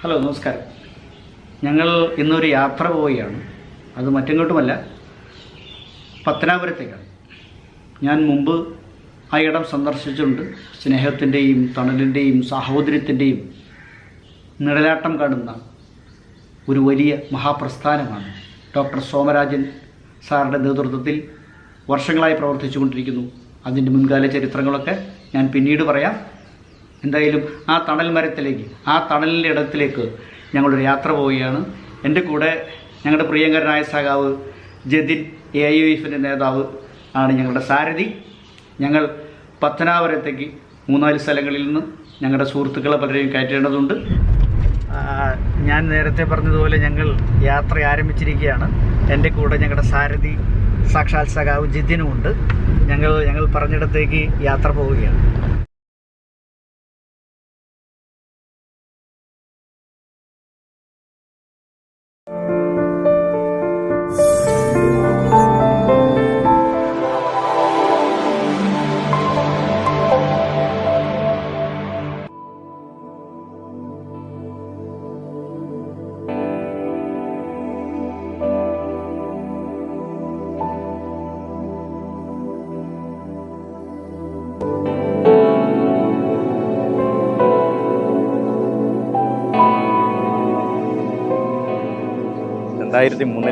Hello, നമസ്കാരം. ഞങ്ങൾ ഇന്നൊരു യാത്ര പോവുകയാണ്. അത് മറ്റെങ്ങോട്ടുമല്ല, പത്തനാപുരത്തേക്കാണ്. ഞാൻ മുമ്പ് ആ ഇടം സന്ദർശിച്ചിട്ടുണ്ട്. സ്നേഹത്തിൻ്റെയും തണലിൻ്റെയും സാഹോദര്യത്തിൻ്റെയും നിഴലാട്ടം കാണുന്ന ഒരു വലിയ മഹാപ്രസ്ഥാനമാണ്. ഡോക്ടർ സോമരാജൻ സാറിൻ്റെ നേതൃത്വത്തിൽ വർഷങ്ങളായി പ്രവർത്തിച്ചു കൊണ്ടിരിക്കുന്നു. അതിൻ്റെ മുൻകാല ചരിത്രങ്ങളൊക്കെ ഞാൻ പിന്നീട് പറയാം. എന്തായാലും ആ തണൽ മരത്തിലേക്ക്, ആ തണലിൻ്റെ ഇടത്തിലേക്ക് ഞങ്ങളൊരു യാത്ര പോവുകയാണ്. എൻ്റെ കൂടെ ഞങ്ങളുടെ പ്രിയങ്കരനായ സഖാവ് ജതിൻ, AIYF നേതാവ് ആണ് ഞങ്ങളുടെ സാരഥി. ഞങ്ങൾ പത്തനാപുരത്തേക്ക് 3-4 സ്ഥലങ്ങളിൽ നിന്ന് ഞങ്ങളുടെ സുഹൃത്തുക്കളെ പലരെയും കയറ്റേണ്ടതുണ്ട്. ഞാൻ നേരത്തെ പറഞ്ഞതുപോലെ ഞങ്ങൾ യാത്ര ആരംഭിച്ചിരിക്കുകയാണ്. എൻ്റെ കൂടെ ഞങ്ങളുടെ സാരഥി സാക്ഷാൽ സഖാവ് ജിതിനുമുണ്ട്. ഞങ്ങൾ പറഞ്ഞിടത്തേക്ക് യാത്ര പോവുകയാണ്.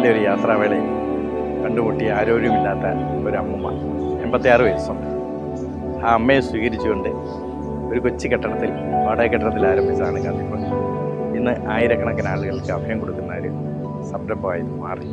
ഒരു യാത്രാവേളയിൽ കണ്ടുമുട്ടിയ ആരോഗ്യമില്ലാത്ത ഒരു അമ്മമ്മ, 86 വയസ്സുണ്ട്. ആ അമ്മയെ സ്വീകരിച്ചുകൊണ്ട് ഒരു കൊച്ചു കെട്ടിടത്തിൽ, വാടക കെട്ടിടത്തിൽ ആരംഭിച്ചതാണ് ഗാന്ധിഭവൻ. ഇന്ന് ആയിരക്കണക്കിന് ആളുകൾക്ക് അഭയം കൊടുക്കുന്ന ഒരു സംരംഭമായി മാറി.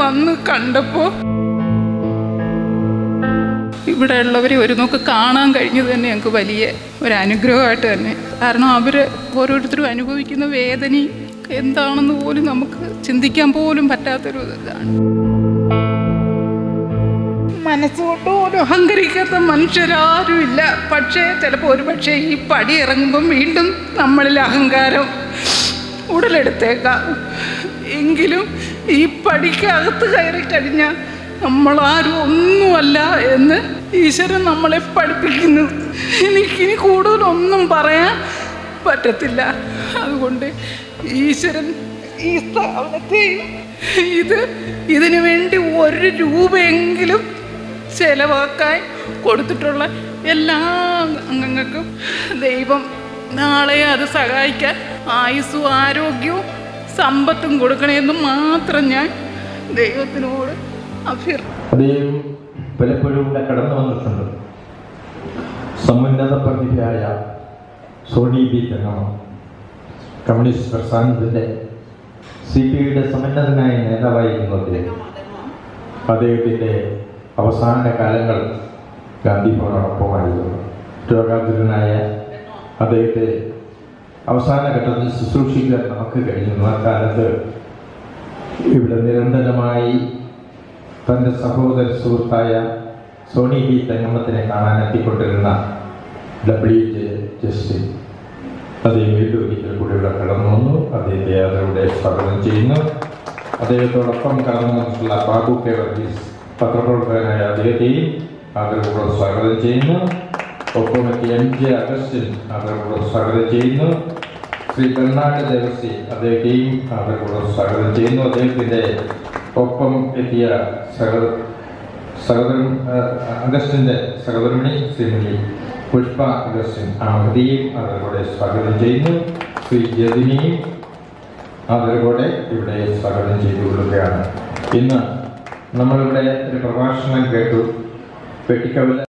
വന്ന് കണ്ടപ്പോൾ ഇവിടെ ഉള്ളവരെ ഒരു നോക്ക് കാണാൻ കഴിഞ്ഞത് തന്നെ ഞങ്ങൾക്ക് വലിയ ഒരു അനുഗ്രഹമായിട്ട് തന്നെ. കാരണം അവർ ഓരോരുത്തരും അനുഭവിക്കുന്ന വേദനയും എന്താണെന്ന് പോലും നമുക്ക് ചിന്തിക്കാൻ പോലും പറ്റാത്തൊരു ഇതാണ്. മനസ്സുകൊണ്ട് പോലും അഹങ്കരിക്കാത്ത മനുഷ്യരാരുമില്ല. പക്ഷേ ചിലപ്പോൾ ഒരുപക്ഷെ ഈ പടി ഇറങ്ങുമ്പം വീണ്ടും നമ്മളിൽ അഹങ്കാരം ഉടലെടുത്തേക്കാം. എങ്കിലും ഈ പടിക്കകത്ത് കയറി കഴിഞ്ഞാൽ നമ്മളാരും ഒന്നുമല്ല എന്ന് ഈശ്വരൻ നമ്മളെ പഠിപ്പിക്കുന്നു. എനിക്കിനി കൂടുതലൊന്നും പറയാൻ പറ്റത്തില്ല. അതുകൊണ്ട് ഈശ്വരൻ ഈ സ്ഥാപനത്തെയും ഇതിനു വേണ്ടി 1 രൂപയെങ്കിലും ചെലവാക്കാൻ കൊടുത്തിട്ടുള്ള എല്ലാ അംഗങ്ങൾക്കും ദൈവം നാളെ അത് സഹായിക്കാൻ ആയുസ്സും ആരോഗ്യവും സമ്പത്തും കൊടുക്കണമെന്ന് മാത്രം ഞാൻ ദൈവത്തിനോട് അദ്ദേഹം പലപ്പോഴും ഇവിടെ കടന്നു വന്നിട്ടുണ്ട്. സമുന്നത പ്രതിഭയായ സോണി ബി തങ്ങമ്മ, കമ്മ്യൂണിസ്റ്റ് പ്രസ്ഥാനത്തിൻ്റെ CPIയുടെ സമുന്നതനായ നേതാവായിരുന്നു അദ്ദേഹം. അദ്ദേഹത്തിൻ്റെ അവസാന കാലങ്ങൾ ഗാന്ധി ഭവനോടൊപ്പമായിരുന്നു. രോഗാതുരനായ അദ്ദേഹത്തെ അവസാന ഘട്ടത്തിൽ ശുശ്രൂഷിക്കാൻ നമുക്ക് കഴിഞ്ഞു. ആ കാലത്ത് ഇവിടെ നിരന്തരമായി തൻ്റെ സഹോദര സുഹൃത്തായ സോണി ബി തങ്ങമ്മത്തിനെ കാണാനെത്തിക്കൊണ്ടിരുന്ന WJ ജസ്റ്റിൻ അദ്ദേഹം വീണ്ടും ഒരിക്കൽ കൂടി ഇവിടെ കടന്നു വന്നു. അദ്ദേഹത്തെ അവരുടെ സ്വാഗതം ചെയ്യുന്നു. അദ്ദേഹത്തോടൊപ്പം കടന്നു വന്നിട്ടുള്ള ബാബു കെ വർഗീസ്, പത്രപ്രവർത്തകനായ അദ്ദേഹത്തെയും ആദരവോടെ സ്വാഗതം ചെയ്യുന്നു. ഒപ്പം എത്തിയ MJ അഗസ്റ്റിൻ ആദരവോടെ സ്വാഗതം ചെയ്യുന്നു. ശ്രീ ബെർണാഡ് ദേവസി അദ്ദേഹത്തെയും ആദരവോടെ സ്വാഗതം ചെയ്യുന്നു. അദ്ദേഹത്തിൻ്റെ ഒപ്പം എത്തിയ അഗസ്റ്റിൻ്റെ സഹധർമ്മിണി ശ്രീമതി പുഷ്പ അഗസ്റ്റിൻ അഹമ്മദിയെയും ആദരവോടെ സ്വാഗതം ചെയ്യുന്നു. ശ്രീ ജതിനെയും ആദരവോടെ ഇവിടെ സ്വാഗതം ചെയ്തുകൊള്ളുകയാണ്. ഇന്ന് നമ്മളിവിടെ ഒരു പ്രഭാഷണം കേട്ടു. പെട്ടിക്കവല